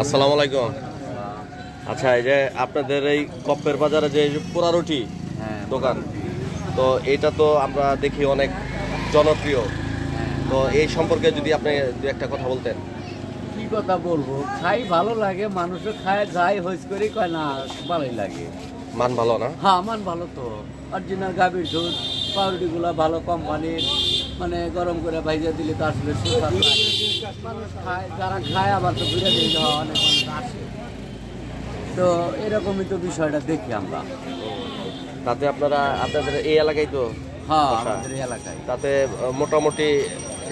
আসসালামু আলাইকুম। আচ্ছা, এই যে আপনাদের এই কপ্পের বাজারে যে পোড়া রুটি দোকান, তো এটা তো আমরা দেখি অনেক জনপ্রিয়। তো এই সম্পর্কে যদি আপনি দু একটা কথা বলতেন। কি কথা বলবো, খাই ভালো লাগে, মানুষও খায়, যাই হইস করি কয় না ভালোই লাগে। মান ভালো না? হ্যাঁ, মান ভালো তো। অরিজিনাল গাভীর দুধ, পাউরুটিগুলা ভালো কোম্পানির, মানে গরম করে ভাইজা দিলে তো আসলে সুস্বাদ লাগে। মানুষ খায়, যারা খায় আবার তো ঘুরে দিয়ে যাওয়া অনেক মানুষ আসে। তো এরকমই তো বিষয়টা দেখি আমরা। তাতে আপনাদের এই এলাকায় তো? হ্যাঁ, আমাদের এই এলাকায়। তাতে মোটামুটি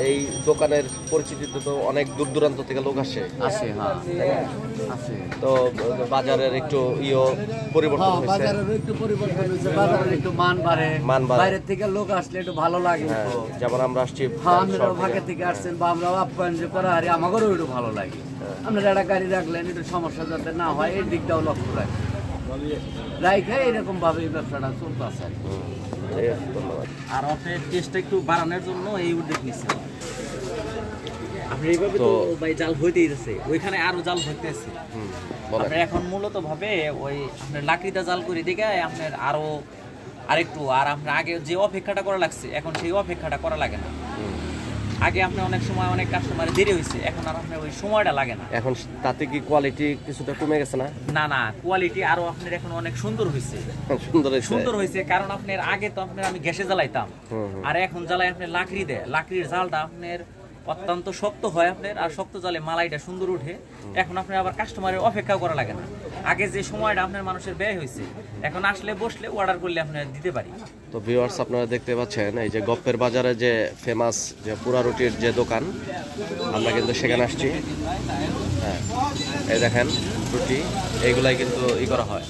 এই দোকানের পরিচিতিতে তো অনেক দূর দূরান্ত থেকে লোক আসে। হ্যাঁ, আসে। তো বাজারের একটু পরিবর্তন হয়েছে। বাজারের একটু পরিবর্তন হয়েছে, বাজারের একটু মান বাড়ে। বাইরের থেকে লোক আসলে একটু ভালো লাগে। যেমন আমরা আসছি, আমরা ভাগে থেকে আসছেন বা আমরা আপ্যায়ন যে করা হারি, আমাদেরও একটু ভালো লাগে। আপনারা একটা গাড়ি রাখলেন, একটু সমস্যা যাতে না হয় এই দিকটাও লক্ষ্য রাখি, রাইখে এরকম ভাবে এই ব্যবসাটা চলতে আছে। আর আপনার টেস্টটা একটু বাড়ানোর জন্য এই উদ্যোগ নিচ্ছে। আপনার এইভাবে তো ভাই জাল হইতেই আছে, ওইখানে আরো জাল হইতেছে। আপনার এখন মূলত ভাবে ওই আপনার লাকড়িটা জাল করে দিকে আপনার আরেকটু আর আপনার আগে যে অপেক্ষাটা করা লাগছে, এখন সেই অপেক্ষাটা করা লাগে না। আগে আপনি অনেক সময় অনেক কাস্টমারে দেরি হয়েছে, এখন আর আপনার ওই সময়টা লাগে না। এখন তাতে কি কোয়ালিটি কিছুটা কমে গেছে না? না, কোয়ালিটি আরো আপনার এখন অনেক সুন্দর হয়েছে। সুন্দর হয়েছে কারণ আপনার আগে তো আপনার আমি গ্যাসে জ্বালাইতাম, আর এখন জ্বালাই আপনার লাকড়ি দেয়। লাকড়ির জালটা আপনার অত্যন্ত শক্ত হয় আপনার, আর শক্ত জালে মালাইটা সুন্দর উঠে। এখন আপনার আবার কাস্টমারের অপেক্ষা করা লাগে না। আগে যে সময়টা আপনার মানুষের ব্যয় হয়েছে, এখন আসলে বসলে অর্ডার করলে আপনার দিতে পারি। তো ভিউয়ার্স, আপনারা দেখতে পাচ্ছেন এই যে গপ্পের বাজারে যে ফেমাস যে পোড়া রুটির যে দোকান, আমরা কিন্তু সেখানে আসছি। হ্যাঁ, এই দেখেন রুটি, এইগুলাই কিন্তু করা হয়।